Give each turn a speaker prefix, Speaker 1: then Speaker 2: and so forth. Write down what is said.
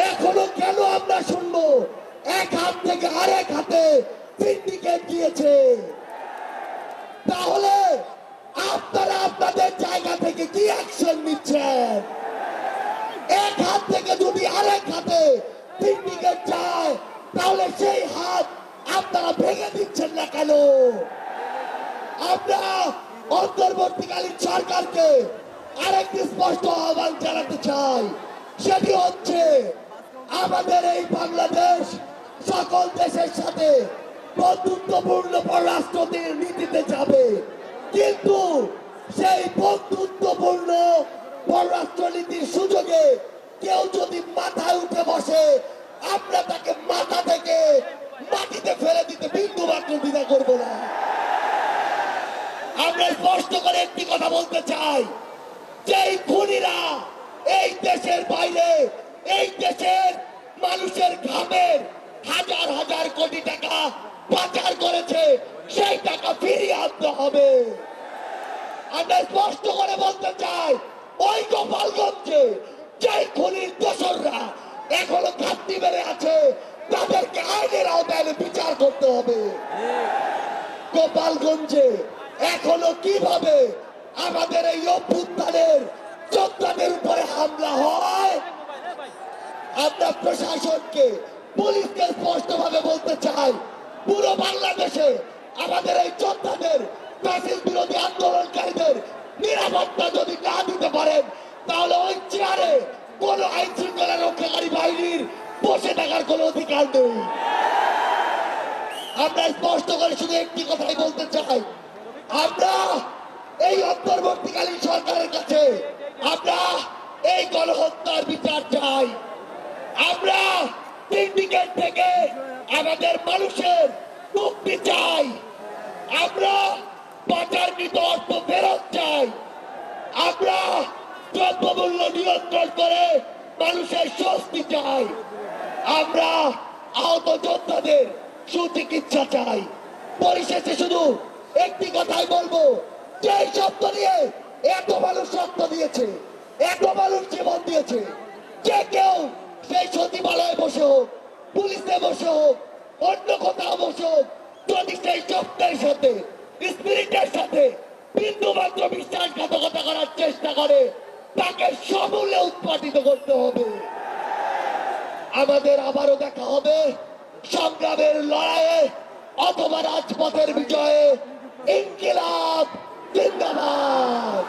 Speaker 1: এখনো কেন আমরা শুনবো এক হাত থেকে আরেক হাতে সিন্ডিকেট দিয়েছে? তাহলে আপনারা আপনাদের জায়গা থেকে কি অ্যাকশন নিচ্ছেন? এক হাত থেকে যদি আরেক হাতে সিন্ডিকেট যায় তাহলে সেই হাত আপনারা ভেঙে দিচ্ছেন না কেন? আমরা অন্তর্বর্তীকালীন সরকারকে আরেকটি স্পষ্ট আহ্বান জানাতে চাই, সেটি হচ্ছে আমাদের এই বাংলাদেশ সকল দেশের সাথে বন্ধুত্বপূর্ণ পররাষ্ট্র নীতিতে যাবে, কিন্তু সেই বন্ধুত্বপূর্ণ পররাষ্ট্র নীতির সুযোগে কেউ যদি মাথায় উঠে বসে আমরা তাকে মাথা থেকে মাটিতে ফেলে দিতে বিন্দু মাত্র দ্বিধা করবো না। আমরা স্পষ্ট করে একটি কথা বলতে চাই, যেই খুনিরা এই দেশের বাইরে এই দেশের মানুষের ঘামের হাজার হাজার কোটি টাকা পাচার করেছে সেই টাকা ফিরিয়ে আনতে হবে। আমরা স্পষ্ট করে বলতে চাই, ওই গোপালগঞ্জে যেই খুনির দোসররা এখনো ঘাটতি বেড়ে আছে তাদেরকে আইনের আওতায় বিচার করতে হবে। গোপালগঞ্জে এখনো কিভাবে আমাদের এই অভ্যুত্থানের যোদ্ধাদের উপরে হামলা হয়, আমরা প্রশাসনকে পুলিশকে স্পষ্ট ভাবে বলতে চাই, পুরো বাংলাদেশে আমাদের এই যোদ্ধাদের ফ্যাসিস্ট বিরোধী আন্দোলনকারীদের নিরাপত্তা যদি না দিতে পারেন তাহলে ওই চেয়ারে কোন আইন শৃঙ্খলা রক্ষাকারী বাহিনীর বসে থাকার কোন অধিকার নেই। আমরা স্পষ্ট করে শুধু একটি কথাই বলতে চাই, আমরা এই অন্তর্বর্তীকালীন সরকারের কাছে আমরা এই গণহত্যার বিচার চাই। আমরা সিন্ডিকেট থেকে আমাদের মানুষের মুক্তি চাই। আমরা পাচারকৃত অর্থ ফেরত চাই। আমরা দ্রব্যমূল্য নিয়ন্ত্রণ করে মানুষের স্বস্তি চাই। আমরা আহত যোদ্ধাদের সুচিকিৎসা চাই। পরিশেষে শুধু একটি কথাই বলবো, যে শব্দ নিয়ে এত মানুষ রক্ত দিয়েছে, এত মানুষ জীবন দিয়েছে, যে কেউ সেই সচিবালয়ে বসে হোক, পুলিশে বসে হোক, অন্য কোথাও বসে হোক, যদি সেই শব্দের সাথে স্পিরিটের সাথে বিন্দু মাত্র বিশ্বাসঘাতকতা করার চেষ্টা করে তাকে সমূলে উৎপাদিত করতে হবে। আমাদের আবারও দেখা হবে সংগ্রামের লড়াইয়ে অথবা রাজপথের বিজয়ে। ইনকিলাব জিন্দাবাদ।